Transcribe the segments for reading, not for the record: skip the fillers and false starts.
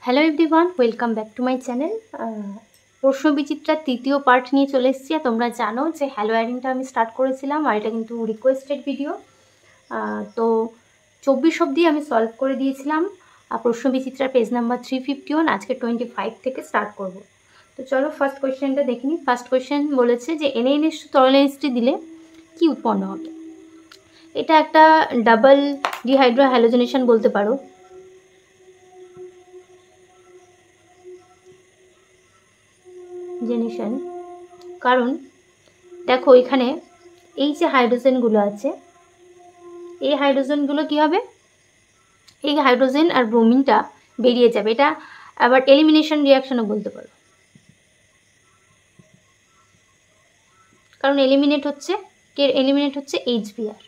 Hello everyone, welcome back to my channel. প্রশ্ন বিচিত্রার তৃতীয় part নিয়ে চলে এসেছি। তোমরা জানো যে হ্যালো অ্যারিংটা আমি স্টার্ট করেছিলাম, আর এটা কিন্তু রিকোয়েস্টেড ভিডিও। তো 24 অবধি আমি সলভ করে দিয়েছিলাম প্রশ্ন বিচিত্রার পেজ নাম্বার 351। আজকে 25 থেকে স্টার্ট করব। তো চলো ফার্স্ট কোয়েশ্চেনটা দেখে নিই। ফার্স্ট কোয়েশ্চেন বলেছে যে NaNH তরল NH3 দিলে কি উৎপন্ন হবে। এটা একটা ডাবল ডিহাইড্রো হ্যালোজেনেশন বলতে পারো। জেনেশন, কারণ দেখো এখানে এই যে হাইড্রোজেনগুলো আছে, এই হাইড্রোজেনগুলো কি হবে, এই হাইড্রোজেন আর ব্রোমিনটা বেরিয়ে যাবে। এটা আবার এলিমিনেশন রিয়াকশনও বলতে পারো, কারণ এলিমিনেট হচ্ছে HBr,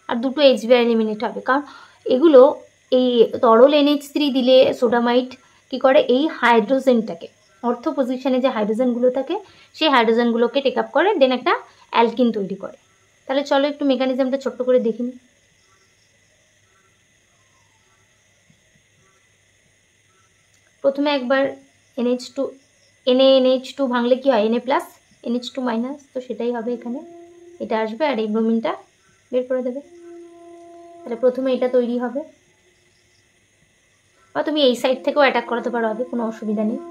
আর দুটো HBr এলিমিনেট হবে। কারণ এগুলো এই তরল NH3 দিলে সোডামাইট কি করে, এই হাইড্রোজেনটাকে অর্থ পজিশনে যে হাইড্রোজেনগুলো থাকে সেই হাইড্রোজেনগুলোকে টেক আপ করে, দেন একটা অ্যালকিন তৈরি করে। তাহলে চলো একটু মেকানিজমটা ছোট্ট করে দেখি নিই। প্রথমে একবার NaNH2 ভাঙলে কি হয়, Na+ NH2-, তো সেটাই হবে এখানে। এটা আসবে আর এই ব্রোমিনটা বের করে দেবে। তাহলে প্রথমে এটা তৈরি হবে, বা তুমি এই সাইড থেকেও অ্যাটাক করাতে পারো, হবে কোনো অসুবিধা নেই।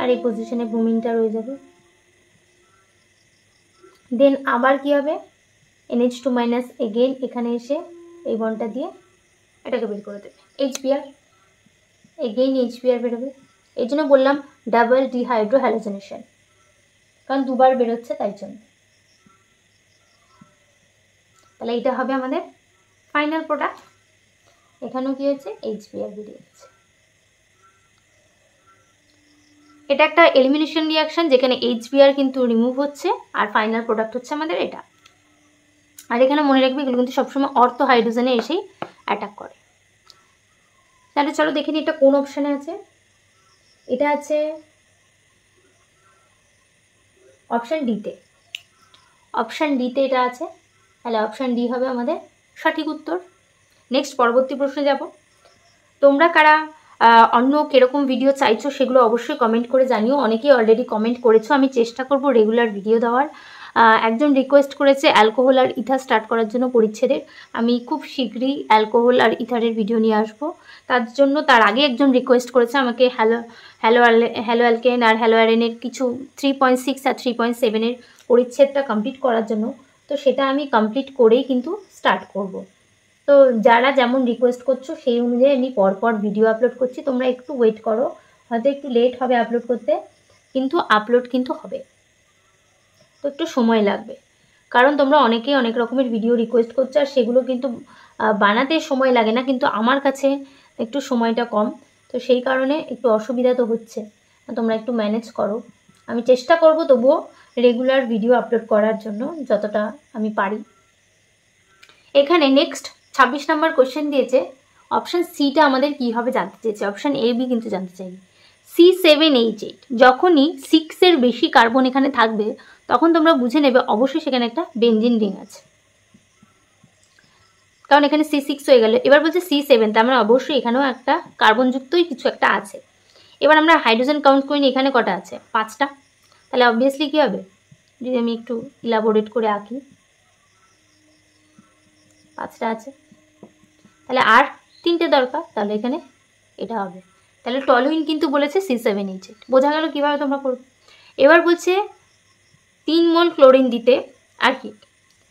আর এই পজিশনে ব্রোমিনটা রয়ে যাবে। দেন আবার কি হবে, NH2- এগেইন এখানে এসে এই বন্ডটা দিয়ে এটাকে বের করে দেবে, HBr, এগেইন HBr বেরোবে। এই জন্য বললাম ডাবল ডিহাইড্রো হ্যালোজেনেশন, কারণ দুবার বেরোচ্ছে তাই জন্য। তাহলে এটা হবে আমাদের ফাইনাল প্রোডাক্ট। এখানেও কি হয়েছে, HBr বেরিয়ে যাচ্ছে। এটা একটা এলিমিনেশন রিয়াকশন যেখানে HBr কিন্তু রিমুভ হচ্ছে, আর ফাইনাল প্রোডাক্ট হচ্ছে আমাদের এটা। আর এখানে মনে রাখবে এগুলো কিন্তু সবসময় অর্থ হাইড্রোজেনে এসেই অ্যাটাক করে। তাহলে চলো দেখে নিই এটা কোন অপশানে আছে। এটা আছে অপশান ডিতে। অপশান ডিতে এটা আছে, তাহলে অপশান ডি হবে আমাদের সঠিক উত্তর। নেক্সট পরবর্তী প্রশ্নে যাব। তোমরা কারা অন্য কিরকম ভিডিও চাইছো সেগুলো অবশ্যই কমেন্ট করে জানিও। অনেকেই অলরেডি কমেন্ট করেছো, আমি চেষ্টা করব রেগুলার ভিডিও দেওয়ার। একজন রিকোয়েস্ট করেছে অ্যালকোহল আর ইথার স্টার্ট করার জন্য পরিচ্ছেদের। আমি খুব শীঘ্রই অ্যালকোহল আর ইথারের ভিডিও নিয়ে আসবো। তার আগে একজন রিকোয়েস্ট করেছে আমাকে হ্যালো অ্যালকেন আর হ্যালো অ্যারেনের কিছু 3.6 আর 3.7 পরিচ্ছেদটা কমপ্লিট করার জন্য। তো সেটা আমি কমপ্লিট করেই কিন্তু স্টার্ট করব। তো যারা যেমন রিকোয়েস্ট করছো সেই অনুযায়ী আমি পরপর ভিডিও আপলোড করছি। তোমরা একটু ওয়েট করো, হয়তো একটু লেট হবে আপলোড করতে, কিন্তু আপলোড কিন্তু হবে। তো একটু সময় লাগবে, কারণ তোমরা অনেকেই অনেক রকমের ভিডিও রিকোয়েস্ট করছো, আর সেগুলো কিন্তু বানাতে সময় লাগে না, কিন্তু আমার কাছে একটু সময়টা কম। তো সেই কারণে একটু অসুবিধা তো হচ্ছে, তোমরা একটু ম্যানেজ করো। আমি চেষ্টা করব তবুও রেগুলার ভিডিও আপলোড করার জন্য যতটা আমি পারি। এখানে নেক্সট 26 নম্বর কোশ্চেন দিয়েছে। অপশান সিটা আমাদের কী হবে জানতে চেয়েছে, অপশান এ বি কিন্তু জানতে চাইনি। C7H8, যখনই 6-এর বেশি কার্বন এখানে থাকবে তখন তোমরা বুঝে নেবে অবশ্যই সেখানে একটা বেনজিন রিং আছে, কারণ এখানে C6 হয়ে গেল। এবার বলছে C7, তার মানে অবশ্যই এখানেও একটা কার্বনযুক্তই কিছু একটা আছে। এবার আমরা হাইড্রোজেন কাউন্ট করি, এখানে কটা আছে, 5টা। তাহলে অবভিয়াসলি কী হবে, যদি আমি একটু ইলাবোরেট করে আঁকি, 5টা আছে, তাহলে আর 3টে দরকার, তাহলে এখানে এটা হবে। তাহলে টলুইন কিন্তু বলেছে C7H8, বোঝা গেল কীভাবে তোমরা করবে। এবার বলছে 3 মোল ক্লোরিন দিতে, আর কি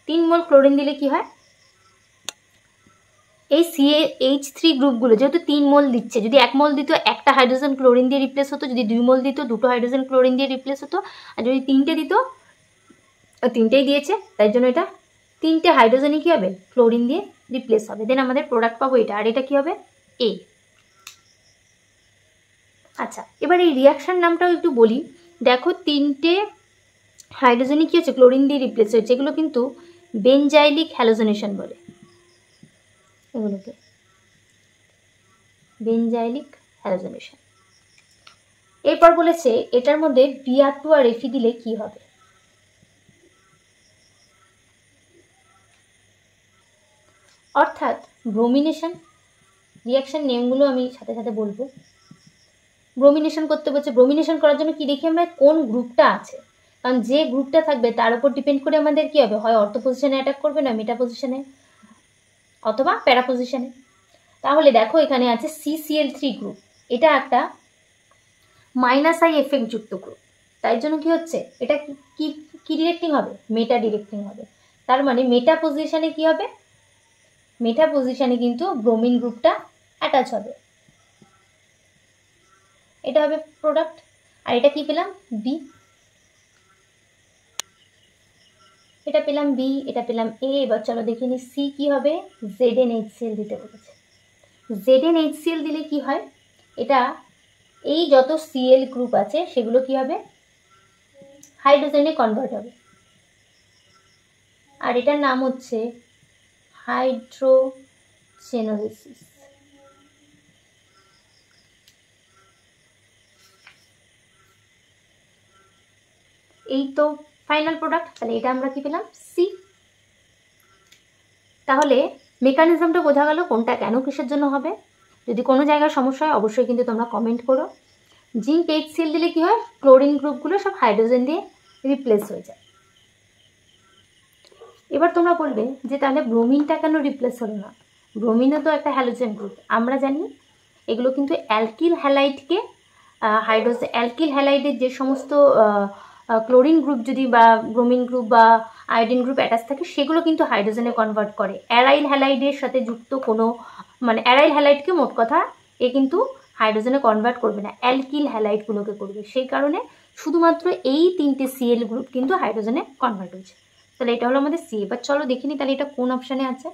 3 মোল ক্লোরিন দিলে কি হয়, এই CH3 গ্রুপগুলো যেহেতু 3 মোল দিচ্ছে, যদি 1 মোল দিত একটা হাইড্রোজেন ক্লোরিন দিয়ে রিপ্লেস হতো, যদি 2 মোল দিত 2টো হাইড্রোজেন ক্লোরিন দিয়ে রিপ্লেস হতো, আর যদি 3টে দিত, 3টেই দিয়েছে তাই জন্য এটা 3টে হাইড্রোজেনই কী হবে, ক্লোরিন দিয়ে রিপ্লেস হবে। দেন আমাদের প্রোডাক্ট পাবো এটা, আর এটা কী হবে, এ। আচ্ছা, এবার এই রিয়াকশান নামটাও একটু বলি। দেখো 3টে হাইড্রোজেনই কী হচ্ছে, ক্লোরিন দিয়ে রিপ্লেস হয়েছে, এগুলো কিন্তু বেনজাইলিক হ্যালোজেনেশন বলে, এগুলোকে বেনজাইলিক হ্যালোজেনেশন। এরপর বলেছে এটার মধ্যে Br2 আর Fe দিলে কি হবে। অর্থাৎ ব্রোমিনেশন। রিয়াকশান নেমগুলো আমি সাথে সাথে বলবো। ব্রোমিনেশন করতে বলছে, ব্রোমিনেশন করার জন্য কি দেখি আমরা কোন গ্রুপটা আছে, কারণ যে গ্রুপটা থাকবে তার উপর ডিপেন্ড করে আমাদের কি হবে, হয় অর্থ পজিশনে অ্যাটাক করবে, না মেটা পজিশনে অথবা প্যারা পজিশনে। তাহলে দেখো এখানে আছে CCl3 গ্রুপ, এটা একটা -I এফেক্ট যুক্ত গ্রুপ, তাই জন্য কি হচ্ছে এটা কি কি ডিরেক্টিং হবে, মেটা ডিরেক্টিং হবে। তার মানে মেটা পজিশনে কি হবে, মেটা পজিশনে কিন্তু ব্রোমিন গ্রুপটা অ্যাটাচ হবে, এটা হবে প্রোডাক্ট। আর এটা কি পেলাম, বি, এটা পেলাম বি, এটা পেলাম এ। এবার চলো দেখে নি সি কি হবে, ZnHCl দিতে বলেছে। ZnHCl দিলে কি হয়, এটা এই যত Cl গ্রুপ আছে সেগুলো কি হবে, হাইড্রোজেনে কনভার্ট হবে, আর এটার নাম হচ্ছে হাইড্রোজেনোলিসিস। এই তো ফাইনাল প্রোডাক্ট, তাহলে এটা আমরা কি পেলাম, সি। তাহলে মেকানিজমটা বোঝা গেল কোনটা কেন কিসের জন্য হবে। যদি কোনো জায়গায় সমস্যা হয় অবশ্যই কিন্তু তোমরা কমেন্ট করো। জিঙ্ক HCl দিলে কি হয়, ক্লোরিন গ্রুপগুলো সব হাইড্রোজেন দিয়ে রিপ্লেস হয়ে যায়। এবার তোমরা বলবে যে তাহলে ব্রোমিনটা কেন রিপ্লেস হলো না, ব্রোমিনও তো একটা হ্যালোজেন গ্রুপ, আমরা জানি এগুলো কিন্তু অ্যালকিল হ্যালাইডকে অ্যালকিল হ্যালাইডের যে সমস্ত ক্লোরিন গ্রুপ যদি বা ব্রোমিন গ্রুপ বা আয়োডিন গ্রুপ অ্যাটাচ থাকে সেগুলো কিন্তু হাইড্রোজেনে কনভার্ট করে। অ্যারাইল হ্যালাইডের সাথে যুক্ত কোনো মানে অ্যারাইল হ্যালাইডকে মোট কথা এ কিন্তু হাইড্রোজেনে কনভার্ট করবে না, অ্যালকিল হ্যালাইডগুলোকে করবে। সেই কারণে শুধুমাত্র এই 3টে Cl গ্রুপ কিন্তু হাইড্রোজেনে কনভার্ট হয়েছে। তাহলে এটা হলো আমাদের সি। এবার চলো দেখিনি তাহলে এটা কোন অপশানে আছে।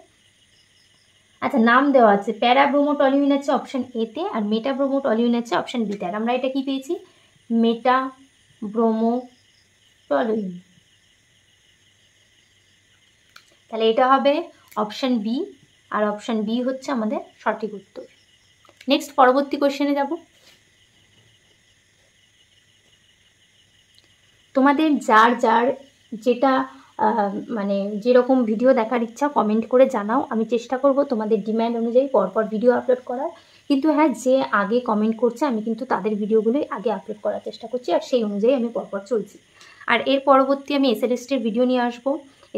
আচ্ছা নাম দেওয়া আছে, প্যারাব্রোমোটলিউইন আছে অপশান এতে, আর মেটাব্রোমোটলিউইন আছে অপশান বিতে। আর আমরা এটা কি পেয়েছি, মেটাব্রোমোটলিউইন। তাহলে এটা হবে অপশান বি, আর অপশান বি হচ্ছে আমাদের সঠিক উত্তর। নেক্সট পরবর্তী কোশ্চেনে যাব। তোমাদের যার যার যেটা মানে যেরকম ভিডিও দেখার ইচ্ছা কমেন্ট করে জানাও, আমি চেষ্টা করব তোমাদের ডিম্যান্ড অনুযায়ী পরপর ভিডিও আপলোড করার। কিন্তু হ্যাঁ, যে আগে কমেন্ট করছে আমি কিন্তু তাদের ভিডিওগুলোই আগে আপলোড করার চেষ্টা করছি, আর সেই অনুযায়ী আমি পরপর চলছি। আর এর পরবর্তী আমি SLSTর ভিডিও নিয়ে আসবো।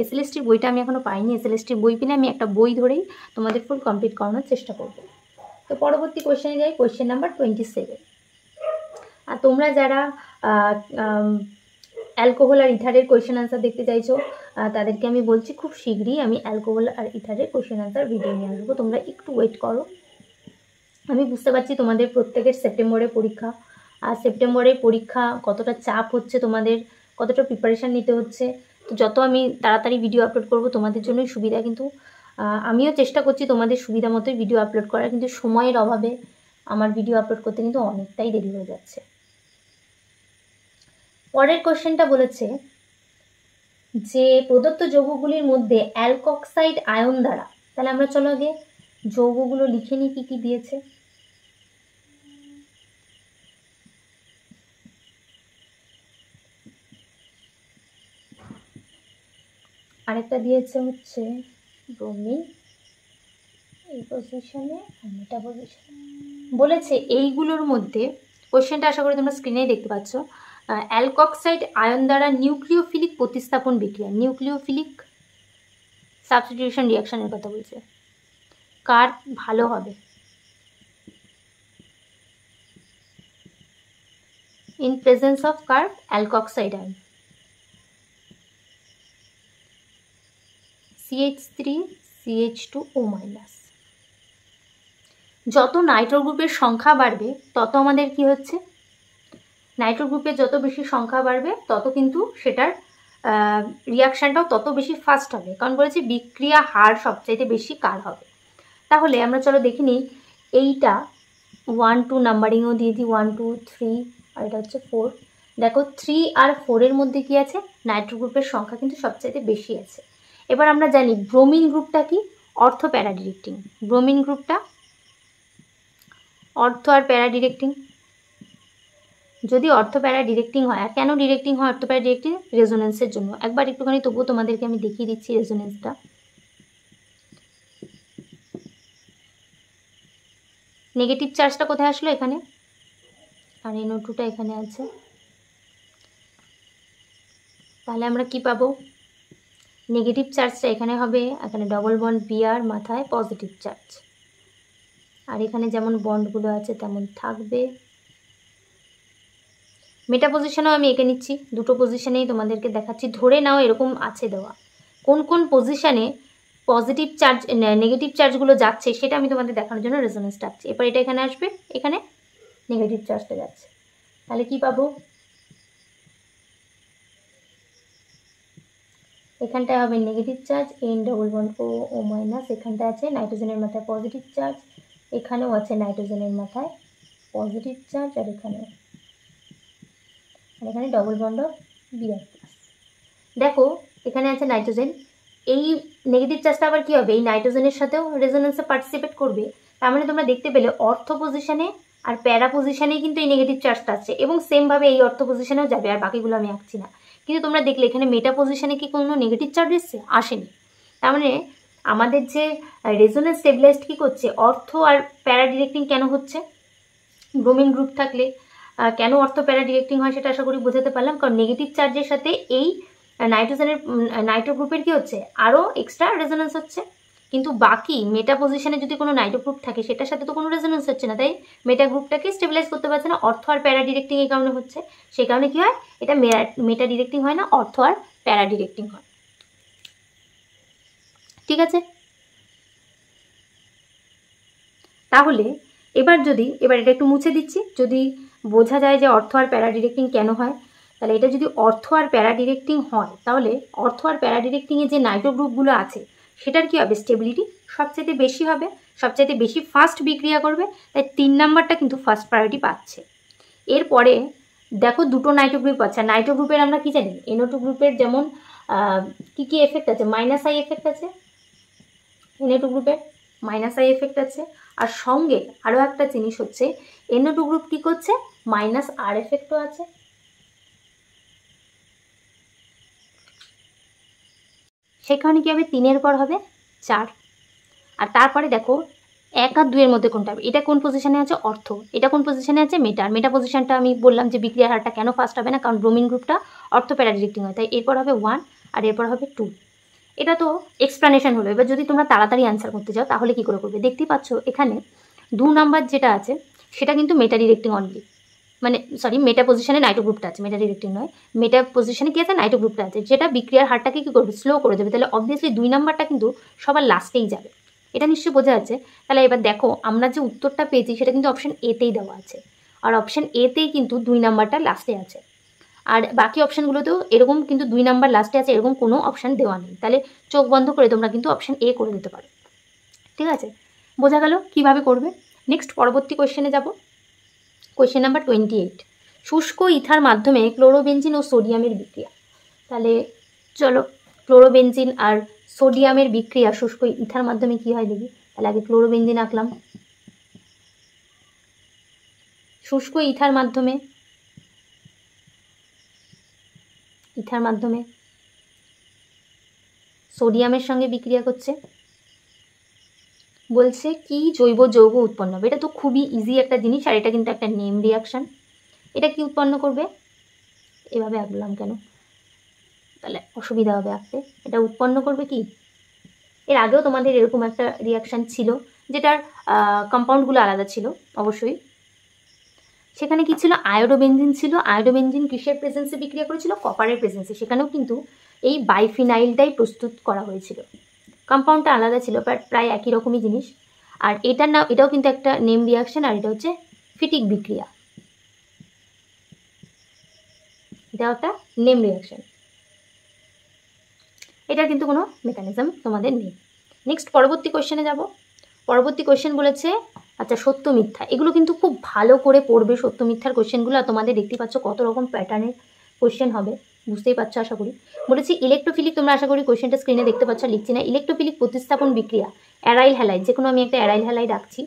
SLSTর বইটা আমি এখনও পাইনি, SLSTর বই পেলে আমি একটা বই ধরেই তোমাদের ফুল কমপ্লিট করানোর চেষ্টা করব। তো পরবর্তী কোশ্চেনে যাই, কোশ্চেন নাম্বার 27। আর তোমরা যারা অ্যালকোহল আর ইথারের কোয়েশ্চেন আনসার দেখতে চাইছো তাদেরকে আমি বলছি খুব শীঘ্রই আমি অ্যালকোহল আর ইথারের কোয়েশ্চেন আনসার ভিডিও নিয়ে আসবো, তোমরা একটু ওয়েট করো। আমি বুঝতে পারছি তোমাদের প্রত্যেকের সেপ্টেম্বরে পরীক্ষা, আর সেপ্টেম্বরের পরীক্ষা কতটা চাপ হচ্ছে, তোমাদের কতটা প্রিপারেশান নিতে হচ্ছে। তো যত আমি তাড়াতাড়ি ভিডিও আপলোড করব তোমাদের জন্যই সুবিধা, কিন্তু আমিও চেষ্টা করছি তোমাদের সুবিধা মতোই ভিডিও আপলোড করার, কিন্তু সময়ের অভাবে আমার ভিডিও আপলোড করতে কিন্তু অনেকটাই দেরি হয়ে যাচ্ছে। পরের কোশ্চেনটা বলেছে যে প্রদত্ত যৌগগুলির মধ্যে অ্যালকক্সাইড আয়ন দ্বারা, তাহলে আমরা চলো আগে যৌগগুলো লিখে নিই কী কী দিয়েছে। আরেকটা দিয়েছে হচ্ছে ব্রোমিন এই পজিশনে, আর এটা পজিশনে বলেছে। এইগুলোর মধ্যে কোশ্চেনটা আশা করি তোমরা স্ক্রিনেই দেখতে পাচ্ছ, অ্যালকক্সাইড আয়ন দ্বারা নিউক্লিওফিলিক প্রতিস্থাপন বিক্রিয়া, নিউক্লিওফিলিক সাবস্টিটিউশন রিয়াকশনের কথা বলছে, কার ভালো হবে। ইন প্রেজেন্স অফ কার, অ্যালকক্সাইড আয়ন, CH3 CH2O-। যত নাইট্রো গ্রুপের সংখ্যা বাড়বে তত আমাদের কি হচ্ছে, নাইট্রো গ্রুপের যত বেশি সংখ্যা বাড়বে তত কিন্তু সেটার রিয়াকশানটাও তত বেশি ফাস্ট হবে, কারণ বলেছি বিক্রিয়া হার সবচাইতে বেশি কার হবে। তাহলে আমরা চলো দেখে নিই, এইটা 1 2 নাম্বারিংও দিয়ে দিই, 1 2 3, আর এটা হচ্ছে 4। দেখো 3 আর 4-এর মধ্যে কি আছে, নাইট্রো গ্রুপের সংখ্যা কিন্তু সবচাইতে বেশি আছে। এবার আমরা জানি ব্রোমিন গ্রুপটা কি, অর্থ প্যারা ডিরেক্টিং, ব্রোমিন গ্রুপটা অর্থ আর প্যারা ডিরেক্টিং। যদি অর্থ প্যারা ডিরেক্টিং হয়, আর কেন ডিরেক্টিং হয় অর্থ প্যারা ডিরেক্টিং, রেজোনেন্সের জন্য। একবার একটুখানি তবুও তোমাদেরকে আমি দেখিয়ে দিচ্ছি রেজোনেন্সটা। নেগেটিভ চার্জটা কোথায় আসলো? এখানে। আর NO2টা এখানে আছে। তাহলে আমরা কি পাবো? নেগেটিভ চার্জটা এখানে হবে, এখানে ডবল বন্ড Br, মাথায় পজিটিভ চার্জ। আর এখানে যেমন বন্ডগুলো আছে তেমন থাকবে। মেটা পজিশনেও আমি এঁকে নিচ্ছি, দুটো পজিশনেই তোমাদেরকে দেখাচ্ছি। ধরে নাও এরকম আছে দেওয়া, কোন কোন পজিশনে পজিটিভ চার্জ নেগেটিভ চার্জগুলো যাচ্ছে সেটা আমি তোমাদের দেখানোর জন্য রেজোনেন্সটা আঁকছি। এরপর এটা এখানে আসবে, এখানে নেগেটিভ চার্জটা যাচ্ছে। তাহলে কি পাবো? এখানটায় হবে negative charge N double bond O minus, এখানটায় আছে নাইট্রোজেনের মাথায় পজিটিভ চার্জ, এখানেও আছে নাইট্রোজেনের মাথায় পজিটিভ চার্জ, আর এখানে double bond of Br plus. দেখো এখানে আছে নাইট্রোজেন, এই নেগেটিভ চার্জটা আবার কী হবে? এই নাইট্রোজেনের সাথেও রেজোনেন্সে পার্টিসিপেট করবে। তার মানে তোমরা দেখতে পেলে অর্থ পজিশনে আর প্যারা পজিশনেই কিন্তু এই নেগেটিভ চার্জটা আসছে, এবং সেমভাবে এই অর্থ পজিশনেও যাবে। আর বাকিগুলো আমি আঁকছি না, কিন্তু তোমরা দেখলে এখানে মেটা পজিশনে কি কোনো নেগেটিভ চার্জ এসছে? আসেনি। তার মানে আমাদের যে রেজোনেন্স স্টেবিলাইজড কী করছে? অর্থ আর প্যারা ডিরেক্টিং কেন হচ্ছে? ব্রোমিন গ্রুপ থাকলে কেন অর্থ প্যারা ডিরেক্টিং হয় সেটা আশা করি বোঝাতে পারলাম। কারণ নেগেটিভ চার্জের সাথে এই নাইট্রো গ্রুপের কী হচ্ছে? আরও এক্সট্রা রেজোনেন্স হচ্ছে। কিন্তু বাকি মেটা পজিশনে যদি কোনো নাইট্রো গ্রুপ থাকে সেটার সাথে তো কোনো রেজোনেন্স হচ্ছে না, তাই মেটা গ্রুপটাকে স্টেবিলাইজ করতে পারছে না। অর্থ আর প্যারা ডিরেক্টিং এই কারণে হচ্ছে। সেই কারণে কী হয়? এটা মেটা ডিরেক্টিং হয় না, অর্থ আর প্যারা ডিরেক্টিং হয়। ঠিক আছে? তাহলে এবার এটা একটু মুছে দিচ্ছি, যদি বোঝা যায় যে অর্থ আর প্যারা ডিরেক্টিং কেন হয়, তাহলে এটা যদি অর্থ আর প্যারা ডিরেক্টিং হয়, তাহলে অর্থ আর প্যারা ডিরেক্টিংয়ে যে নাইট্রো গ্রুপগুলো আছে সেটার কী হবে? স্টেবিলিটি সবচেয়ে বেশি হবে, সবচেয়ে বেশি ফাস্ট বিক্রিয়া করবে। তাই 3 নাম্বারটা কিন্তু ফার্স্ট প্রায়োরিটি পাচ্ছে। এরপরে দেখো দুটো নাইট্রো গ্রুপ আছে। নাইট্রো গ্রুপের আমরা কি জানি? NO2 গ্রুপের যেমন কি এফেক্ট আছে? মাইনাস আই এফেক্ট আছে। NO2 গ্রুপের মাইনাস আই এফেক্ট আছে। আর সঙ্গে আরও একটা জিনিস হচ্ছে, NO2 গ্রুপ কী করছে? মাইনাস আর এফেক্টও আছে। সেই কারণে কী হবে? 3-এর পর হবে 4। আর তারপরে দেখো 1 আর 2-এর মধ্যে কোনটা হবে? এটা কোন পজিশনে আছে? অর্থ। এটা কোন পজিশনে আছে? মেটা। মেটা পজিশনটা আমি বললাম যে বিক্রিয়ার হারটা কেন ফাস্ট হবে না, কারণ ব্রোমিন গ্রুপটা অর্থ প্যারা ডিরেক্টিং হয়। তাই এরপর হবে 1 আর এরপর হবে 2। এটা তো এক্সপ্লানেশন হলো। এবার যদি তোমরা তাড়াতাড়ি অ্যান্সার করতে চাও তাহলে কি করে করবে? দেখতেই পাচ্ছ এখানে 2 নাম্বার যেটা আছে সেটা কিন্তু মেটা ডিরেক্টিং অনলি, মানে সরি মেটা পজিশনে নাইট্রো গ্রুপটা আছে, মেটা ডিরেক্টিং নয়। মেটা পজিশনে কি আছে? নাইট্রো গ্রুপটা আছে, যেটা বিক্রিয়ার হারটাকে কী করবে? স্লো করে দেবে। তাহলে অবভিয়াসলি 2 নাম্বারটা কিন্তু সবার লাস্টেই যাবে। এটা নিশ্চয়ই বোঝা যাচ্ছে। তাহলে এবার দেখো আমরা যে উত্তরটা পেয়েছি সেটা কিন্তু অপশান এতেই দেওয়া আছে, আর অপশান এতেই কিন্তু 2 নাম্বারটা লাস্টে আছে। আর বাকি অপশানগুলোতেও এরকম কিন্তু 2 নাম্বার লাস্টে আছে, এরকম কোনো অপশান দেওয়া নেই। তাহলে চোখ বন্ধ করে তোমরা কিন্তু অপশান এ করে দিতে পারো। ঠিক আছে? বোঝা গেল কীভাবে করবে। নেক্সট পরবর্তী কোয়েশ্চেনে যাব। কোয়েশ্চেন নাম্বার 28, শুষ্ক ইথার মাধ্যমে ক্লোরোবেনজিন ও সোডিয়ামের বিক্রিয়া। তাহলে চলো ক্লোরোবেনজিন আর সোডিয়ামের বিক্রিয়া শুষ্ক ইথার মাধ্যমে কি হয় দেখি। তাহলে আগে ক্লোরোবেনজিন আঁকলাম। শুষ্ক ইথার মাধ্যমে সোডিয়ামের সঙ্গে বিক্রিয়া করছে। বলছে কি জৈব যৌগ উৎপন্ন হবে। এটা তো খুবই ইজি একটা জিনিস, আর এটা কিন্তু একটা নেম রিয়াকশান। এটা কি উৎপন্ন করবে? এভাবে আঁকলাম কেন, তাহলে অসুবিধা হবে আঁকতে। এটা উৎপন্ন করবে কি? এর আগেও তোমাদের এরকম একটা রিয়াকশান ছিল যেটার কম্পাউন্ডগুলো আলাদা ছিল অবশ্যই। সেখানে কি ছিল? আয়োডোবেনজিন ছিল। আয়োডোবেনজিন কিসের প্রেজেন্সে বিক্রিয়া করেছিল? কপারের প্রেজেন্সে। সেখানেও কিন্তু এই বাইফিনাইলটাই প্রস্তুত করা হয়েছিল। কম্পাউন্ডটা আলাদা ছিল, বাট প্রায় একই রকমই জিনিস। আর এটার নাম, এটাও কিন্তু একটা নেম রিয়াকশান, আর এটা হচ্ছে ফিটিক বিক্রিয়া। এটাও একটা নেম রিয়াকশান। এটার কিন্তু কোনো মেকানিজম তোমাদের নেই। নেক্সট পরবর্তী কোয়েশ্চেনে যাব। পরবর্তী কোয়েশ্চেন বলেছে আচ্ছা সত্য মিথ্যা। এগুলো কিন্তু খুব ভালো করে পড়বে সত্য মিথ্যার কোয়েশ্চেনগুলো। আর তোমাদের দেখতে পাচ্ছ কত রকম প্যাটার্নের কোয়েশ্চেন হবে, বুঝতেই পারছো আশা করি। বলেছি ইলেকট্রোফিলিক, তোমরা আশা করি কোয়েশ্চেনটা স্ক্রিনে দেখতে পাচ্ছ, লিখছি না। ইলেকট্রোফিলিক প্রতিস্থাপন বিক্রিয়া অ্যারাইল হ্যালাইড, যে কোনো আমি একটা অ্যারাইল হ্যালাইড রাখছি।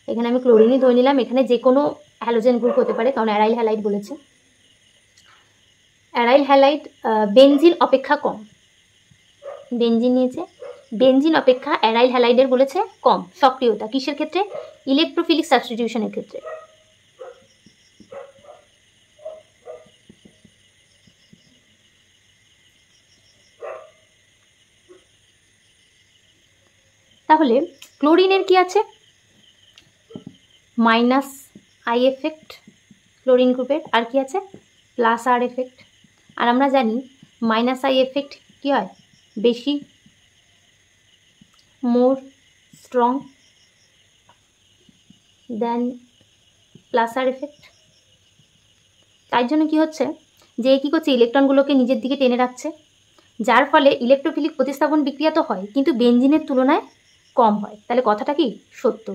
এখানে আমি ক্লোরিনই ধরে নিলাম। এখানে যে কোনো হ্যালোজেন গ্রুপ হতে পারে, কারণ অ্যারাইল হ্যালাইড বলেছে। অ্যারাইল হ্যালাইড বেনজিন অপেক্ষা কম, বেনজিন নিয়েছে। বেনজিন অপেক্ষা অ্যারাইল হ্যালাইডের বলেছে কম সক্রিয়তা, কিসের ক্ষেত্রে? ইলেকট্রোফিলিক সাবস্টিটিউশনের ক্ষেত্রে। তাহলে ক্লোরিনের কি আছে? মাইনাস আই এফেক্ট ক্লোরিন গ্রুপের, আর কি আছে? প্লাস আর এফেক্ট। আর আমরা জানি মাইনাস আই এফেক্ট কি হয়? বেশি, মোর স্ট্রং দেন প্লাস আর এফেক্ট। তাই জন্য কি হচ্ছে যে কী করছে, ইলেকট্রনগুলোকে নিজের দিকে টেনে রাখছে, যার ফলে ইলেকট্রোফিলিক প্রতিস্থাপন বিক্রিয়া তো হয় কিন্তু বেনজিনের তুলনায় কম হয়। তাহলে কথাটা কি সত্য,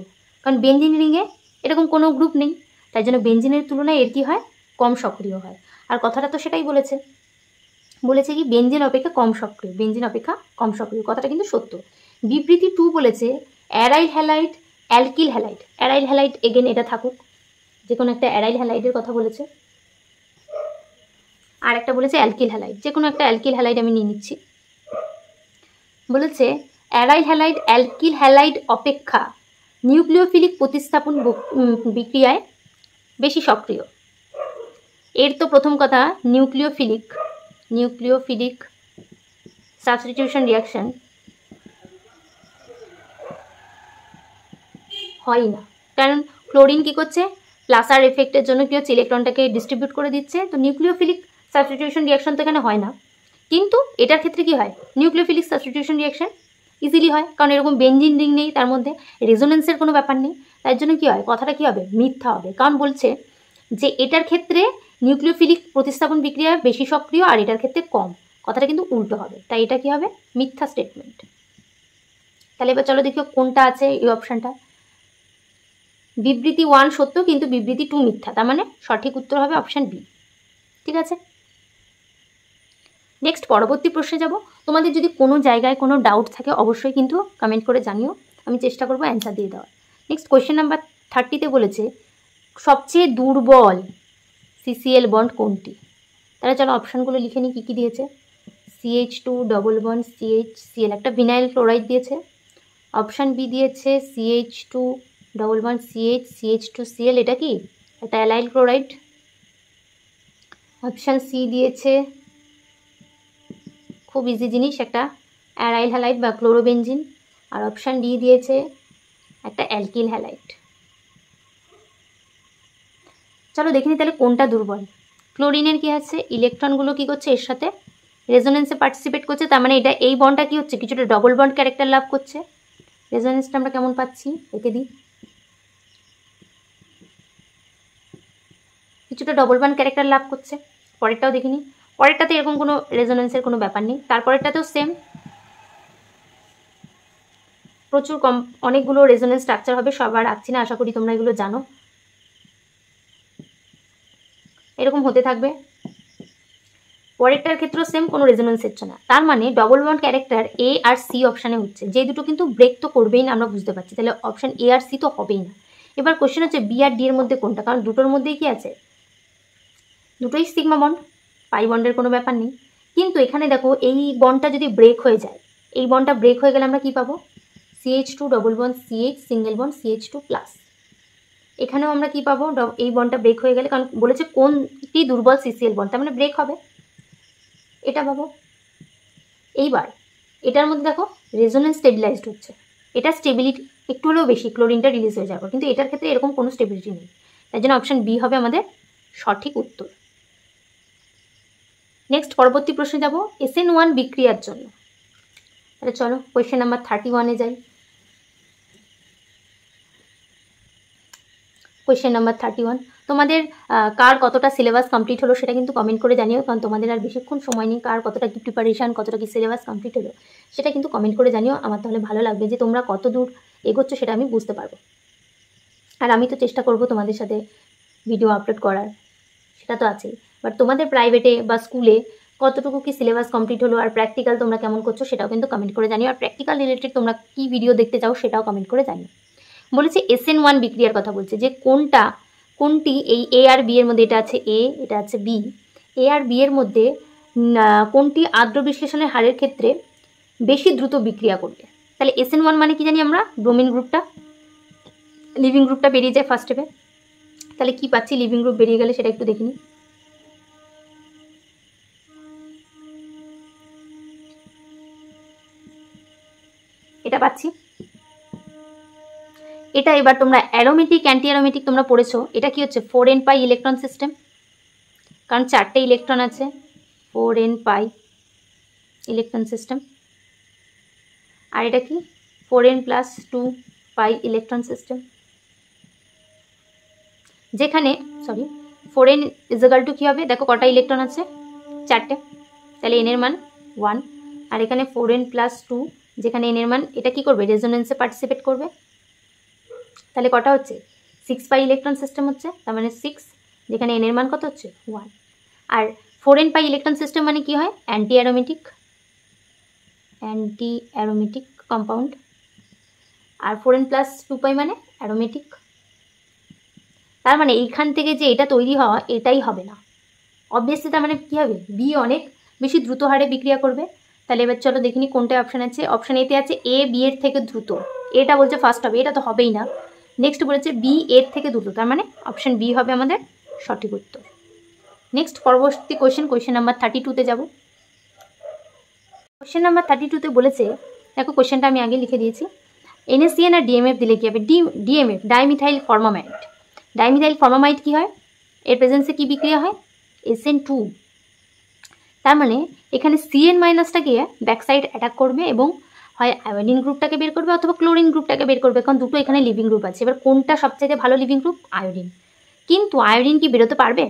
কারণ বেনজিন রিংয়ে এরকম কোনো গ্রুপ নেই, তাই জন্য বেনজিনের তুলনায় এর কী হয়? কম সক্রিয় হয়। আর কথাটা তো সেটাই বলেছে, বলেছে কি বেনজিন অপেক্ষা কম সক্রিয়, বেনজিন অপেক্ষা কম সক্রিয়, কথাটা কিন্তু সত্য। বিবৃতি 2 বলেছে aryl halide alkyl halide. Aryl halide again এটা থাকুক, যে কোনো একটা অ্যারাইল হ্যালাইডের কথা বলেছে, আর একটা বলেছে অ্যালকিল হ্যালাইড, যে কোনো একটা অ্যালকিল হ্যালাইড আমি নিয়ে নিচ্ছি। বলেছে অ্যারাইল হ্যালাইড অ্যালকিল হ্যালাইড অপেক্ষা নিউক্লিওফিলিক প্রতিস্থাপন বিক্রিয়ায় বেশি সক্রিয়। এর তো প্রথম কথা নিউক্লিওফিলিক সাবস্টিটিউশন রিয়াকশন হয় না, কারণ ক্লোরিন কি করছে? প্লাস আর এফেক্টের জন্য কি হচ্ছে? ইলেকট্রনটাকে ডিস্ট্রিবিউট করে দিচ্ছে, তো নিউক্লিওফিলিক সাবস্টিটিউশন রিয়াকশন তো এখানে হয় না। কিন্তু এটার ক্ষেত্রে কি হয়? নিউক্লিওফিলিক সাবস্টিটিউশন রিয়াকশন ইজিলি হয়, কারণ এরকম বেনজিন রিং নেই, তার মধ্যে রেজোনেন্সের কোনো ব্যাপার নেই। তার জন্য কি হয়? কথাটা কি হবে? মিথ্যা হবে, কারণ বলছে যে এটার ক্ষেত্রে নিউক্লিওফিলিক প্রতিস্থাপন বিক্রিয়া বেশি সক্রিয় আর এটার ক্ষেত্রে কম, কথাটা কিন্তু উল্টো হবে, তাই এটা কি হবে? মিথ্যা স্টেটমেন্ট। তাহলে এবার চলো দেখো কোনটা আছে এই অপশানটা। বিবৃতি 1 সত্য কিন্তু বিবৃতি 2 মিথ্যা, তার মানে সঠিক উত্তর হবে অপশান বি। ঠিক আছে, নেক্সট পরবর্তী প্রশ্নে যাব। তোমাদের যদি কোনো জায়গায় কোনো ডাউট থাকে অবশ্যই কিন্তু কমেন্ট করে জানিও, আমি চেষ্টা করবো অ্যান্সার দিয়ে দেওয়ার। নেক্সট কোয়েশ্চেন নাম্বার 30-তে বলেছে সবচেয়ে দুর্বল সিসিএল বন্ড কোনটি? তাহলে চলো অপশানগুলো লিখে নিই কী কী দিয়েছে। CH2 ডবল বন্ড CHCl, একটা ভিনাইল ক্লোরাইড দিয়েছে। অপশান বি দিয়েছে CH2 ডবল বন্ড CH2Cl, এটা কি? একটা অ্যালাইল ক্লোরাইড। অপশান সি দিয়েছে খুব ইজি জিনিস, একটা অ্যারাইল হ্যালাইড বা ক্লোরোবেনজিন। আর অপশান ডি দিয়েছে একটা অ্যালকিল হ্যালাইড। চলো দেখে নিই তাহলে কোনটা দুর্বল। ক্লোরিনের কি আছে? ইলেকট্রনগুলো কি করছে? এর সাথে রেজোনেন্সে পার্টিসিপেট করছে, তার মানে এটা এই বন্ডটা কি হচ্ছে? কিছুটা ডবল বন্ড ক্যারেক্টার লাভ করছে। রেজোনেন্সটা আমরা কেমন পাচ্ছি? এঁকে দিই, কিছুটা ডবল বন্ড ক্যারেক্টার লাভ করছে। পরেরটাও দেখিনি, পরেরটাতে এরকম কোনো রেজোনেন্সের কোনো ব্যাপার নেই। তারপরেরটাতেও সেম, প্রচুর কম অনেকগুলো রেজোনেন্স স্ট্রাকচার হবে, সবার রাখছি না, আশা করি তোমরা এগুলো জানো। এরকম হতে থাকবে। পরেরটার ক্ষেত্রেও সেম, কোনো রেজোনেন্স হচ্ছে না, তার মানে double bond character a R C অপশানে হচ্ছে, যে দুটো কিন্তু ব্রেক তো করবেই না, আমরা বুঝতে পারছি। তাহলে অপশান এ আর সি তো হবেই না। এবার কোশ্চেন হচ্ছে বি আর ডি এর মধ্যে কোনটা, কারণ দুটোর মধ্যেই কি আছে? দুটোই সিগমা বন্ড, পাই বন্ডের কোনো ব্যাপার নেই। কিন্তু এখানে দেখো এই বন্ডটা যদি ব্রেক হয়ে যায়, এই বন্ডটা ব্রেক হয়ে গেলে আমরা কি পাবো? CH2 double bond CH single bond CH2 plus. এখানেও আমরা কি পাবো? এই বন্ডটা ব্রেক হয়ে গেলে, কারণ বলেছে কোনটি দুর্বল সিসিএল বন্ড, তার মানে ব্রেক হবে, এটা পাবো। এইবার এটার মধ্যে দেখো রেজোনেন্স স্টেবিলাইজড হচ্ছে, এটা স্টেবিলিটি একটু হলেও বেশি, ক্লোরিনটা রিলিজ হয়ে যাবে, কিন্তু এটার ক্ষেত্রে এরকম কোনো স্টেবিলিটি নেই, তাই জন্য অপশান বি হবে আমাদের সঠিক উত্তর। নেক্সট পরবর্তী প্রশ্নে যাব SN1 বিক্রিয়ার জন্য। তাহলে চলো কোয়েশ্চেন নাম্বার 31-এ যাই। কোয়েশ্চেন নাম্বার 31, তোমাদের কার কতটা সিলেবাস কমপ্লিট হলো সেটা কিন্তু কমেন্ট করে জানিও, কারণ তোমাদের আর বেশিক্ষণ সময় নেই। কার কতটা কি প্রিপারেশান, কতটা কি সিলেবাস কমপ্লিট হলো সেটা কিন্তু কমেন্ট করে জানিও, আমার তাহলে ভালো লাগবে যে তোমরা কত দূর এগোচ্ছ সেটা আমি বুঝতে পারবো। আর আমি তো চেষ্টা করব তোমাদের সাথে ভিডিও আপলোড করার, সেটা তো আছেই, বাট তোমাদের প্রাইভেটে বা স্কুলে কতটুকু কি সিলেবাস কমপ্লিট হলো আর প্র্যাকটিক্যাল তোমরা কেমন করছো সেটাও কিন্তু কমেন্ট করে জানিও। আর প্র্যাকটিক্যাল রিলেটেড তোমরা কি ভিডিও দেখতে চাও সেটাও কমেন্ট করে জানিও। বলেছে SN1 বিক্রিয়ার কথা বলছে, যে কোনটি এই এ আর বি এর মধ্যে, এটা আছে এ, এটা আছে বি, এ আর বি এর মধ্যে কোনটি আদ্র বিশ্লেষণের হারের ক্ষেত্রে বেশি দ্রুত বিক্রিয়া করবে। তাহলে SN1 মানে কি জানি আমরা, ব্রোমিন গ্রুপটা, লিভিং গ্রুপটা বেরিয়ে যায় ফার্স্ট স্টেপে। তাহলে কি পাচ্ছি, লিভিং গ্রুপ বেরিয়ে গেলে সেটা একটু দেখে নিই। এটা পাচ্ছি। এটা এবার তোমরা অ্যারোমেটিক অ্যান্টি অ্যারোমেটিক তোমরা পড়েছো, এটা কি হচ্ছে 4n পাই ইলেকট্রন সিস্টেম, কারণ 4টে ইলেকট্রন আছে, 4n পাই ইলেকট্রন সিস্টেম। আর এটা কি 4n plus 2 pi electron system, যেখানে 4n ইজিক্যাল টু কী হবে, দেখো কটা ইলেকট্রন আছে, 4টে, তাহলে n এর মান 1। আর এখানে 4n প্লাস 2, যেখানে n এর মান, এটা কি করবে, রেজোনেন্সে পার্টিসিপেট করবে, তাহলে কটা হচ্ছে 6 পাই ইলেকট্রন সিস্টেম হচ্ছে, তার মানে 6, যেখানে n এর মান কত হচ্ছে 1। আর 4n পাই ইলেকট্রন সিস্টেম মানে কি হয়, অ্যান্টি অ্যারোমেটিক কম্পাউন্ড। আর 4n প্লাস 2 পাই মানে অ্যারোমেটিক। তার মানে এইখান থেকে যে এটা তৈরি হওয়া, এটাই হবে না অবভিয়াসলি, তার মানে কী হবে, বি অনেক বেশি দ্রুত হারে বিক্রিয়া করবে। তাহলে এবার চলো দেখিনি কোনটা অপশান আছে। অপশান এতে আছে এ বি এর থেকে দ্রুত, এটা বলছে ফার্স্ট হবে, এটা তো হবেই না। নেক্সট বলেছে বি এর থেকে দ্রুত, তার মানে অপশান বি হবে আমাদের সঠিক উত্তর। নেক্সট পরবর্তী কোয়েশ্চেন নাম্বার 32-তে যাব। কোয়েশ্চেন নাম্বার 32-তে বলেছে, দেখো কোয়েশ্চেনটা আমি আগে লিখে দিয়েছি, NaCN আর DMF দিলে কী হবে, DMF ডাইমিথাইল ফর্মামাইড। ডাইমিথাইল ফর্মামাইড কী হয়, এর প্রেজেন্সে কী বিক্রিয়া হয়, SN2। তার মানে এখানে CN মাইনাসটা গিয়ে ব্যাকসাইড অ্যাটাক করবে এবং হয় আয়োডিন গ্রুপটাকে বের করবে অথবা ক্লোরিন গ্রুপটাকে বের করবে, কারণ দুটো এখানে লিভিং গ্রুপ আছে। এবার কোনটা সবচেয়ে ভালো লিভিং গ্রুপ, আয়োডিন। কিন্তু আয়োডিন কি বেরোতে পারবে,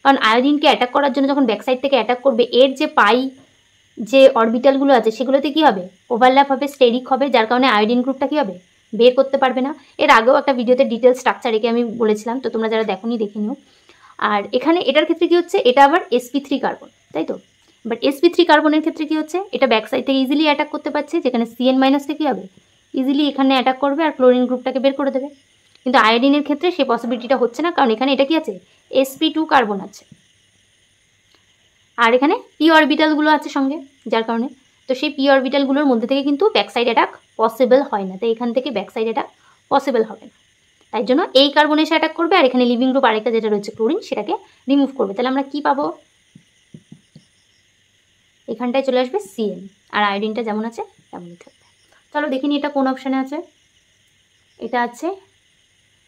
কারণ আয়োডিনকে অ্যাটাক করার জন্য যখন ব্যাকসাইড থেকে অ্যাটাক করবে, এর যে পাই যে অরবিটালগুলো আছে সেগুলোতে কী হবে, ওভারল্যাপ হবে, স্টেরিক হবে, যার কারণে আয়োডিন গ্রুপটা কী হবে, বের করতে পারবে না। এর আগেও একটা ভিডিওতে ডিটেলস স্ট্রাকচার এঁকে আমি বলেছিলাম, তো তোমরা যারা দেখোনি দেখে নিও। আর এখানে এটার ক্ষেত্রে কী হচ্ছে, এটা আবার sp3 কার্বন, তাই তো। বাট sp3 কার্বনের ক্ষেত্রে কী হচ্ছে, এটা ব্যাকসাইড থেকে ইজিলি অ্যাটাক করতে পারছে, যেখানে CN মাইনাসটা কী হবে, ইজিলি এখানে অ্যাটাক করবে আর ক্লোরিন গ্রুপটাকে বের করে দেবে। কিন্তু আয়োডিনের ক্ষেত্রে সেই পসিবিলিটিটা হচ্ছে না, কারণ এখানে এটা কি আছে, sp2 কার্বন আছে, আর এখানে পি অরবিটালগুলো আছে সঙ্গে, যার কারণে তো সেই পি অরবিটালগুলোর মধ্যে থেকে কিন্তু ব্যাকসাইড অ্যাটাক পসিবল হয় না, তাই এখান থেকে ব্যাকসাইড অ্যাটাক পসিবল হবে না। তাই জন্য এই কার্বন এসে অ্যাটাক করবে, আর এখানে লিভিং গ্রুপ আরেকটা যেটা রয়েছে ক্লোরিন, সেটাকে রিমুভ করবে। তাহলে আমরা কি পাবো, এখানটায় চলে আসবে CN, আর আয়োডিনটা যেমন আছে তেমনই থাকবে। চলো দেখিনি এটা কোন অপশানে আছে। এটা আছে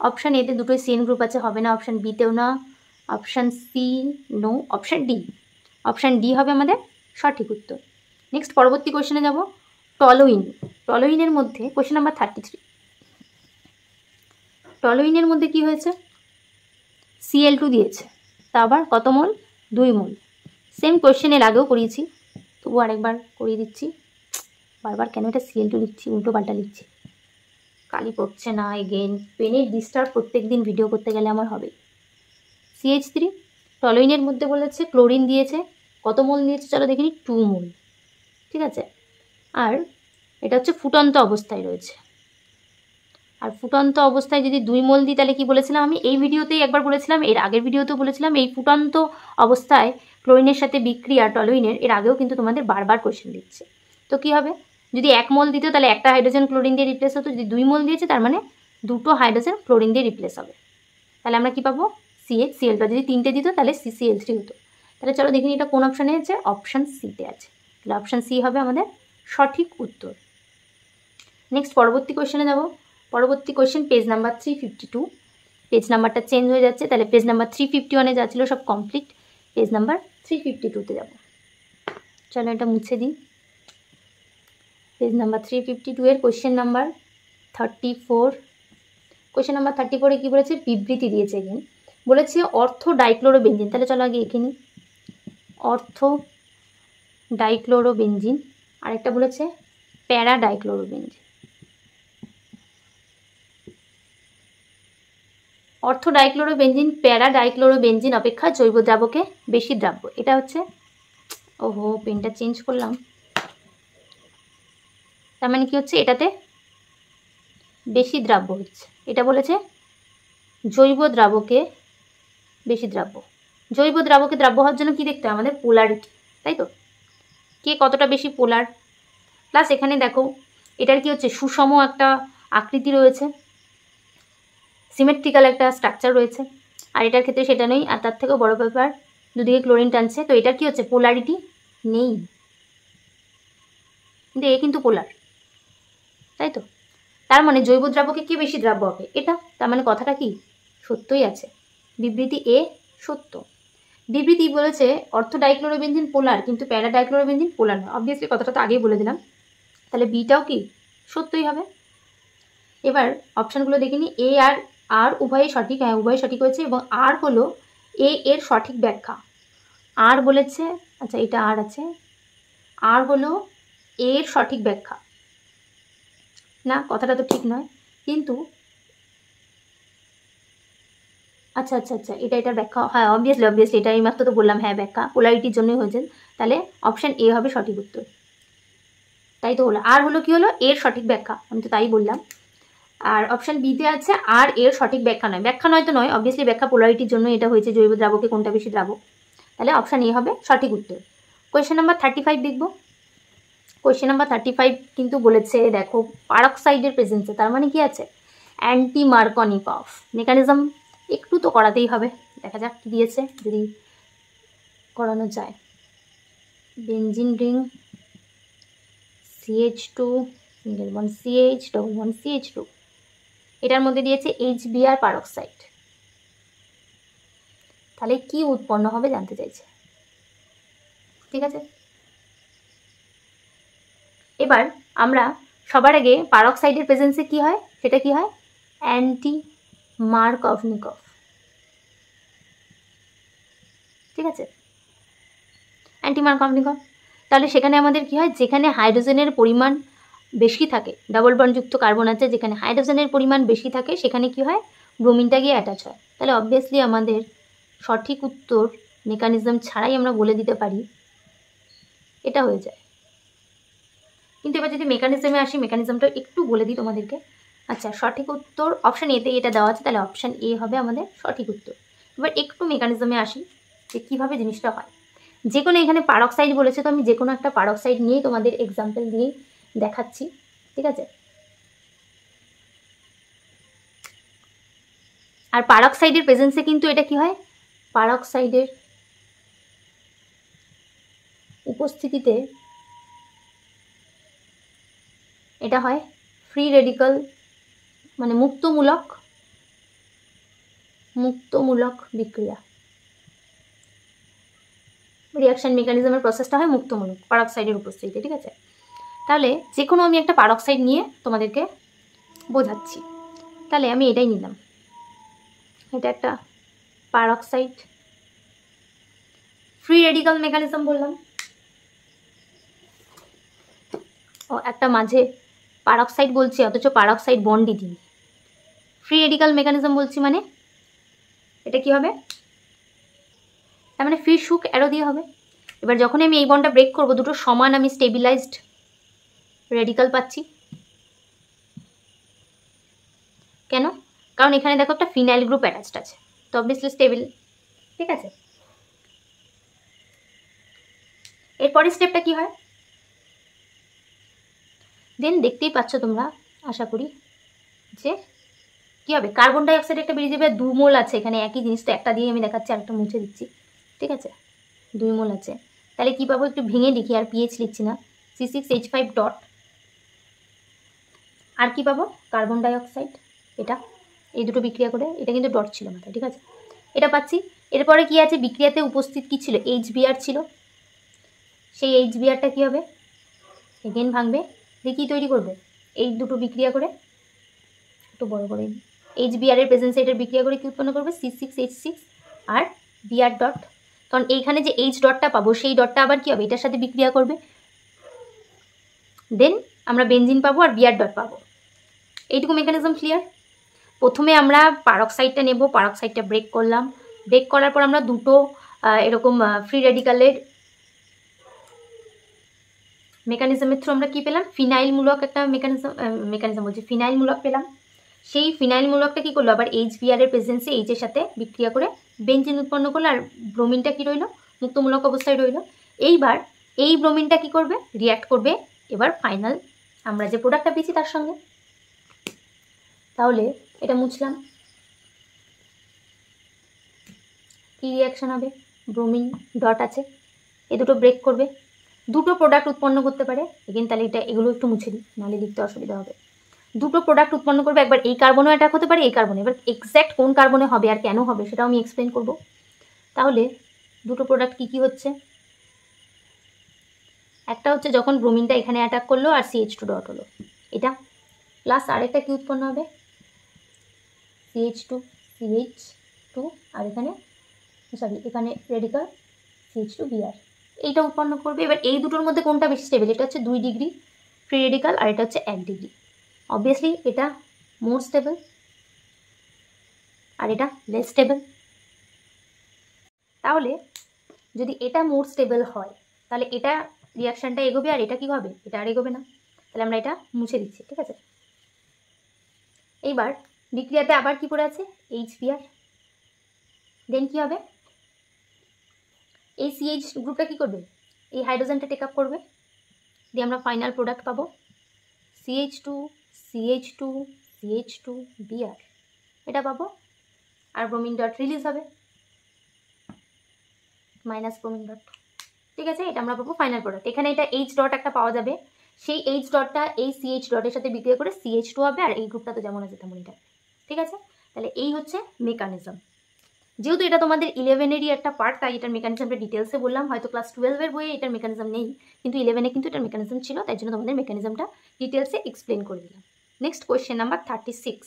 অপশান এতে, দুটোই CN গ্রুপ আছে, হবে না। অপশান বিতেও না, option C no, option D. Option D হবে আমাদের সঠিক উত্তর। নেক্সট পরবর্তী কোয়েশ্চেনে যাব। টলোইন, টলোইনের মধ্যে কোয়েশ্চেন নাম্বার 33। টলোইনের মধ্যে কি হয়েছে, Cl2 দিয়েছে, তা আবার কত মোল, 2 মোল। সেম কোয়েশ্চেন এর আগেও করিয়েছি, তবু আরেকবার করিয়ে দিচ্ছি। বারবার কেন এটা Cl2 লিখছি, উল্টো পাল্টা লিখছি, কালি পড়ছে না। এগেন পেনের ডিস্টার্ব প্রত্যেক দিন ভিডিও করতে গেলে আমার হবে। CH3 টলোইনের মধ্যে বলেছে ক্লোরিন দিয়েছে, কত মোল দিয়েছে চলো দেখিনি, 2 মোল, ঠিক আছে। আর এটা হচ্ছে ফুটন্ত অবস্থায় রয়েছে, আর ফুটন্ত অবস্থায় যদি 2 মোল দিই তাহলে কি বলেছিলাম আমি, এই ভিডিওতেই একবার বলেছিলাম, এর আগের ভিডিওতেও বলেছিলাম, এই ফুটন্ত অবস্থায় ক্লোরিনের সাথে বিক্রিয়া টলোইনের, এর আগেও কিন্তু তোমাদের বারবার কোয়েশ্চেন দিচ্ছে। তো কি হবে, যদি 1 মোল দিত তাহলে একটা হাইড্রোজেন ক্লোরিন দিয়ে রিপ্লেস হতো, যদি 2 মোল দিয়েছে তার মানে 2টো হাইড্রোজেন ক্লোরিন দিয়ে রিপ্লেস হবে। তাহলে আমরা কি পাবো, CHCl, বা যদি 3টে দিত তাহলে CCl3 হতো। তাহলে চলো দেখিনি এটা কোন অপশানে আছে, অপশান সিতে আছে। তাহলে অপশান সি হবে আমাদের সঠিক উত্তর। নেক্সট পরবর্তী কোয়েশ্চেনে যাব। পরবর্তী কোয়েশ্চেন পেজ নাম্বার 352। পেজ নাম্বারটা চেঞ্জ হয়ে যাচ্ছে, তাহলে পেজ নাম্বার 351-এ যা ছিল সব কমপ্লিট, পেজ নাম্বার 352-তে যাব। চলো এটা মুছে দিই। পেজ নাম্বার 352-এর কোয়েশ্চেন নাম্বার 34। কোয়েশ্চেন নাম্বার 34-এ কী বলেছে, বিবৃতি দিয়েছে এখানে, বলেছে অর্থ ডাইক্লোরোবেনজিন। তাহলে চলো আগে এঁকে নিই, অর্থ ডাইক্লোরোবেনজিন, আরেকটা বলেছে প্যারা ডাইক্লোরোবেনজিন। অর্থ ডাইক্লোরোবেনজিন প্যারা ডাইক্লোরোবেনজিন অপেক্ষা জৈব দ্রাবকে বেশি দ্রাব্য। এটা হচ্ছে, ওহো পেনটা চেঞ্জ করলাম, তার মানে কি হচ্ছে, এটাতে বেশি দ্রাব্য হচ্ছে। এটা বলেছে জৈব দ্রাবকে বেশি দ্রাব্য। জৈব দ্রাবকে দ্রাব্য হওয়ার জন্য কি দেখতে হয় আমাদের, পোলারিটি, তাই তো, কে কতটা বেশি পোলার। প্লাস এখানে দেখো এটার কি হচ্ছে, সুষম একটা আকৃতি রয়েছে, সিমেট্রিক্যাল একটা স্ট্রাকচার রয়েছে। আর এটার ক্ষেত্রে সেটা নেই, আর তার থেকেও বড় ব্যাপার দুদিকে ক্লোরিন টানছে, তো এটার কি হচ্ছে, পোলারিটি নেই, কিন্তু এ কিন্তু পোলার, তাই তো। তার মানে জৈব দ্রাবকে কি বেশি দ্রাব্য হবে, এটা। তার মানে কথাটা কি সত্যই আছে, বিবৃতি এ সত্য। বিবৃতি বলেছে অর্থ ডাইক্লোরোবেনজিন পোলার, কিন্তু প্যারা ডাইক্লোরোবেনজিন পোলার নয়। অবভিয়াসলি কথাটা তো আগেই বলে দিলাম, তাহলে বিটাও কি সত্যই হবে। এবার অপশানগুলো দেখে নিই। এ আর আর উভয়ই সঠিক, হ্যাঁ উভয়ই সঠিক হয়েছে, এবং আর হলো এ এর সঠিক ব্যাখ্যা। আর বলেছে, আচ্ছা এটা আর আছে, আর হলো এর সঠিক ব্যাখ্যা, না কথাটা তো ঠিক নয়, কিন্তু আচ্ছা আচ্ছা আচ্ছা এটা এটার ব্যাখ্যা, হ্যাঁ অবভিয়াসলি এটা এইমাত্র তো বললাম, হ্যাঁ ব্যাখ্যা পোলারিটির জন্যই হয়েছে, তাহলে অপশান এ হবে সঠিক উত্তর। তাই তো হলো, আর হলো কি হলো, এর সঠিক ব্যাখ্যা, আমি তো তাই বললাম। আর অপশান বিতে আছে আর এর সঠিক ব্যাখ্যা নয়, ব্যাখ্যা নয় তো নয়, অবভিয়াসলি ব্যাখ্যা পোলারিটির জন্য এটা হয়েছে, জৈব দ্রাবকে কোনটা বেশি দ্রাবক, তাহলে অপশান এ হবে সঠিক উত্তর। কোয়েশ্চেন নাম্বার 35 দেখব। কোয়েশ্চেন নাম্বার 35 কিন্তু বলেছে দেখো পারক্সাইডের প্রেজেন্সে, তার মানে কি আছে, অ্যান্টি মার্কনিকভ মেকানিজম একটু তো করাতেই হবে, দেখা যাক কি দিয়েছে, যদি করানো যায়। Benzene ring CH2 single bond CH double bond CH2, এটার মধ্যে দিয়েছে HBr পারক্সাইড, তাহলে কি উৎপন্ন হবে জানতে চাইছে, ঠিক আছে। এবার আমরা সবার আগে পারক্সাইডের প্রেজেন্সে কি হয়, সেটা কি হয়, অ্যান্টি মার্কভনিকভ, ঠিক আছে, অ্যান্টি মার্কভনিকভ। তাহলে সেখানে আমাদের কি হয়, যেখানে হাইড্রোজেনের পরিমাণ বেশি থাকে, ডাবল বন্ডযুক্ত কার্বন আছে, যেখানে হাইড্রোজেনের পরিমাণ বেশি থাকে সেখানে কি হয়, ব্রোমিনটা গিয়ে অ্যাটাচ হয়। তাহলে অবভিয়াসলি আমাদের সঠিক উত্তর মেকানিজম ছাড়াই আমরা বলে দিতে পারি, এটা হয়ে যায়। কিন্তু এবার যদি মেকানিজমে আসি, মেকানিজমটা একটু বলে দিই তোমাদেরকে। আচ্ছা সঠিক উত্তর অপশান এতে এটা দেওয়া আছে, তাহলে অপশান এ হবে আমাদের সঠিক উত্তর। এবার একটু মেকানিজমে আসি যে কীভাবে জিনিসটা হয়। যে কোনো এখানে পারক্সাইড বলেছে, তো আমি যে কোনো একটা পারক্সাইড নিয়েই তোমাদের এক্সাম্পল দিয়েই দেখাচ্ছি, ঠিক আছে। আর পারক্সাইডের প্রেজেন্সে কিন্তু এটা কি হয়, পারক্সাইডের উপস্থিতিতে এটা হয় ফ্রি রেডিক্যাল, মানে মুক্তমূলক বিক্রিয়া, রিয়াকশন মেকানিজমের প্রসেসটা হয় মুক্তমূলক পারক্সাইডের উপস্থিতিতে, ঠিক আছে। তাহলে যে কোনো আমি একটা পারক্সাইড নিয়ে তোমাদেরকে বোঝাচ্ছি, তাহলে আমি এটাই নিলাম, এটা একটা পারক্সাইড, ফ্রি রেডিক্যাল মেকানিজম বললাম, ও একটা মাঝে পারক্সাইড বলছি অথচ পারক্সাইড বন্ডই দিই, ফ্রি রেডিক্যাল মেকানিজম বলছি, মানে এটা কি হবে, তার মানে ফ্রি শুক অ্যারো দিয়ে হবে। এবার যখন আমি এই বন্ডটা ব্রেক করব, দুটো সমান আমি স্টেবিলাইজড রেডিক্যাল পাচ্ছি। কেন, কারণ এখানে দেখো একটা ফিনাইল গ্রুপ অ্যাটাচড আছে, তো অবভিয়াসলি স্টেবল, ঠিক আছে। এরপরের স্টেপটা কি হয়, দেন দেখতেই পাচ্ছ তোমরা, আশা করি যে কী হবে, কার্বন ডাইঅক্সাইড একটা বেরিয়ে যাবে, 2 মোল আছে এখানে, একই জিনিস তো একটা দিয়ে আমি দেখাচ্ছি, আরেকটা মুছে দিচ্ছি, ঠিক আছে, 2 মোল আছে, তাহলে কী পাবো একটু ভেঙে লিখি, আর পিএইচ লিখছি না, C6H5 ডট, আর কি পাবো কার্বন ডাইঅক্সাইড, এটা এই দুটো বিক্রিয়া করে, এটা কিন্তু ডট ছিল মাথায়, ঠিক আছে, এটা পাচ্ছি। এরপরে কি আছে, বিক্রিয়াতে উপস্থিত কি ছিল, HBr ছিল, সেই HBrটা কি হবে, এগেন ভাঙবে, দিয়ে কী তৈরি করবে, এই দুটো বিক্রিয়া করে, একটু বড় করে HBr এর প্রেজেন্সে এটার বিক্রিয়া করে কি উৎপন্ন করবে, C6H6 আর Br ডট, কারণ এইখানে যে H ডটটা পাবো সেই ডটটা আবার কি হবে, এটার সাথে বিক্রিয়া করবে, দেন আমরা বেনজিন পাবো আর Br ডট পাবো। এইটুকু মেকানিজম ক্লিয়ার। প্রথমে আমরা পারক্সাইডটা নেব, পারক্সাইডটা ব্রেক করলাম, ব্রেক করার পর আমরা দুটো এরকম ফ্রি রেডিক্যালের মেকানিজমের থ্রু আমরা কী পেলাম, ফিনাইলমূলক একটা মেকানিজম বলছি, ফিনাইলমূলক পেলাম। সেই ফিনাইলমূলকটা কী করলো, আবার HBr এর প্রেজেন্সে এইচের সাথে বিক্রিয়া করে বেনজিন উৎপন্ন করলো, আর ব্রোমিনটা কী রইলো, মুক্তমূলক অবস্থায় রইলো। এইবার এই ব্রোমিনটা কী করবে, রিয়াক্ট করবে এবার ফাইনাল আমরা যে প্রোডাক্টটা পেয়েছি তার সঙ্গে। তাহলে এটা মুছলাম, কী রিয়াকশান হবে? ব্রোমিন ডট আছে, এ দুটো ব্রেক করবে, দুটো প্রোডাক্ট উৎপন্ন করতে পারে। এগেন তাহলে এগুলো একটু মুছে দিই, নাহলে লিখতে অসুবিধা হবে। দুটো প্রোডাক্ট উৎপন্ন করবে, একবার এই কার্বনও অ্যাটাক হতে পারে এই কার্বনে। এবার এক্স্যাক্ট কোন কার্বনে হবে আর কেন হবে সেটাও আমি এক্সপ্লেন করব। তাহলে দুটো প্রোডাক্ট কী কী হচ্ছে? একটা হচ্ছে যখন ব্রোমিনটা এখানে অ্যাটাক করলো আর CH2 ডট হলো এটা, প্লাস আরেকটা কি উৎপন্ন হবে? CH2 আর এখানে এখানে রেডিকাল CH2Br, এইটা উৎপন্ন করবে। এবার এই দুটোর মধ্যে কোনটা বেশি স্টেবল? এটা হচ্ছে 2 ডিগ্রি ফ্রি রেডিকাল আর এটা হচ্ছে 1 ডিগ্রি। অবভিয়াসলি এটা মোর স্টেবল আর এটা লেস স্টেবল। তাহলে যদি এটা মোর স্টেবল হয় তাহলে এটা রিয়াকশানটা এগোবে আর এটা কি হবে? এটা আর এগোবে না। তাহলে আমরা এটা মুছে দিচ্ছি, ঠিক আছে? এইবার বিক্রিয়াতে আবার কি পড়ে আছে? HBr। দেন কি হবে? এই CH গ্রুপটা কি করবে? এই হাইড্রোজেনটা টেক আপ করবে, দিয়ে আমরা ফাইনাল প্রোডাক্ট পাবো CH2Br, এটা পাবো। আর ব্রোমিন ডট রিলিজ হবে, মাইনাস ব্রোমিন ডট, ঠিক আছে? এটা আমরা পাবো ফাইনাল প্রোডাক্ট। এখানে এটা H ডট একটা পাওয়া যাবে, সেই H ডটটা এই CH ডটের সাথে বিক্রিয়া করে CH2 হবে, আর এই গ্রুপটা তো যেমন আছে তেমনই থাকবে, ঠিক আছে? তাহলে এই হচ্ছে মেকানিজম। যেহেতু এটা তোমাদের 11-এরই একটা পার্ট, তাই এটার মেকানিজমটা ডিটেলসে বললাম। হয়তো ক্লাস 12-এর বইয়ে এটার মেকানিজম নেই, কিন্তু 11-এ কিন্তু এটার মেকানিজম ছিল, তাই জন্য তোমাদের মেকানিজমটা ডিটেলসে এক্সপ্লেন করে দিলাম। Next question number 36।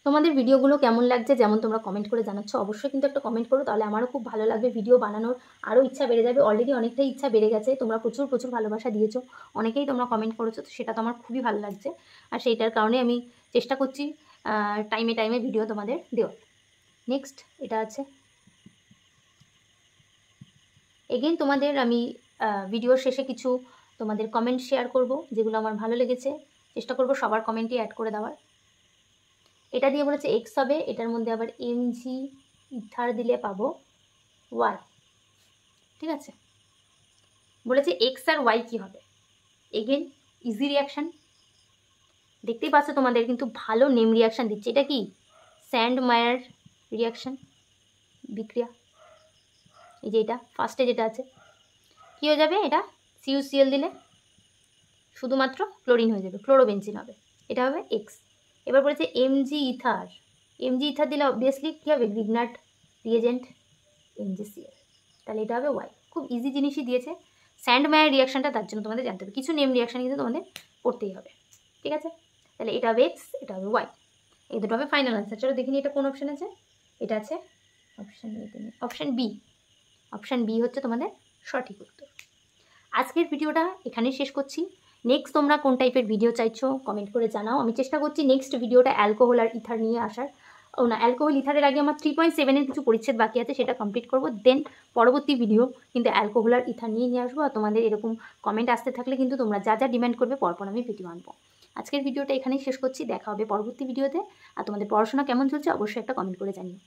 তোমাদের ভিডিওগুলো কেমন লাগছে যেমন তোমরা কমেন্ট করে জানাচ্ছ, অবশ্যই কিন্তু একটা কমেন্ট করো, তাহলে আমারও খুব ভালো লাগবে। ভিডিও বানানোর আরও ইচ্ছা বেড়ে যাবে। অলরেডি অনেকটাই ইচ্ছা বেড়ে গেছে, তোমরা প্রচুর প্রচুর ভালোবাসা দিয়েছো, অনেকেই তোমরা কমেন্ট করেছো, তো সেটা তো আমার খুবই ভালো লাগছে। আর সেইটার কারণে আমি চেষ্টা করছি টাইমে টাইমে ভিডিও তোমাদের দেওয়ার। নেক্সট এটা আছে, এগেইন তোমাদের আমি ভিডিওর শেষে কিছু তোমাদের কমেন্ট শেয়ার করব, যেগুলো আমার ভালো লেগেছে। চেষ্টা করব সবার কমেন্টই অ্যাড করে দেওয়ার। এটা দিয়ে বলেছে X হবে, এটার মধ্যে আবার Mg ইথার দিলে পাবো Y, ঠিক আছে? বলেছে X আর Y কি হবে? এগেইন ইজি রিয়াকশান, দেখতেই পাচ্ছ তোমাদের কিন্তু ভালো নেম রিয়াকশান দিচ্ছে। এটা কি? স্যান্ডমায়ার রিয়াকশান বিক্রিয়া। এই যে এটা ফার্স্টে যেটা আছে কী হয়ে যাবে? এটা CuCl দিলে শুধুমাত্র ক্লোরিন হয়ে যাবে, ক্লোরোবেনজিন হবে, এটা হবে X। এবার বলেছে Mg ইথার দিলে অবভিয়াসলি কী হবে? গ্রিগনাট রিয়েজেন্ট MgCl, তাহলে এটা হবে Y। খুব ইজি জিনিসই দিয়েছে স্যান্ডমায়ার রিয়াকশানটা, তার জন্য তোমাদের জানতে হবে। কিছু নেম রিয়াকশান কিন্তু তোমাদের পড়তেই হবে, ঠিক আছে? তাহলে এটা হবে X, এটা হবে Y, এই দুটো হবে ফাইনাল আনসার। চলো দেখিনি এটা কোন অপশান আছে। এটা আছে অপশান বি হচ্ছে তোমাদের সঠিক উত্তর। আজকের ভিডিওটা এখানেই শেষ করছি। নেক্সট তোমরা কোন টাইপের ভিডিও চাইছো কমেন্ট করে জানাও। আমি চেষ্টা করছি নেক্সট ভিডিওটা অ্যালকোহল আর ইথার নিয়ে আসার। অ্যালকোহল ইথারের আগে আমার 3.7-এর কিছু পরিচ্ছেদ বাকি আছে, সেটা কমপ্লিট করবো। দেন পরবর্তী ভিডিও কিন্তু অ্যালকোহল আর ইথার নিয়ে আসবো। আর তোমাদের এরকম কমেন্ট আসতে থাকলে কিন্তু তোমরা যা যা ডিমান্ড করবে পরপর আমি ভিডিও আনবো। আজকের ভিডিওটা এখানেই শেষ করছি, দেখা হবে পরবর্তী ভিডিওতে। আর তোমাদের পড়াশোনা কেমন চলছে অবশ্যই একটা কমেন্ট করে জানিও।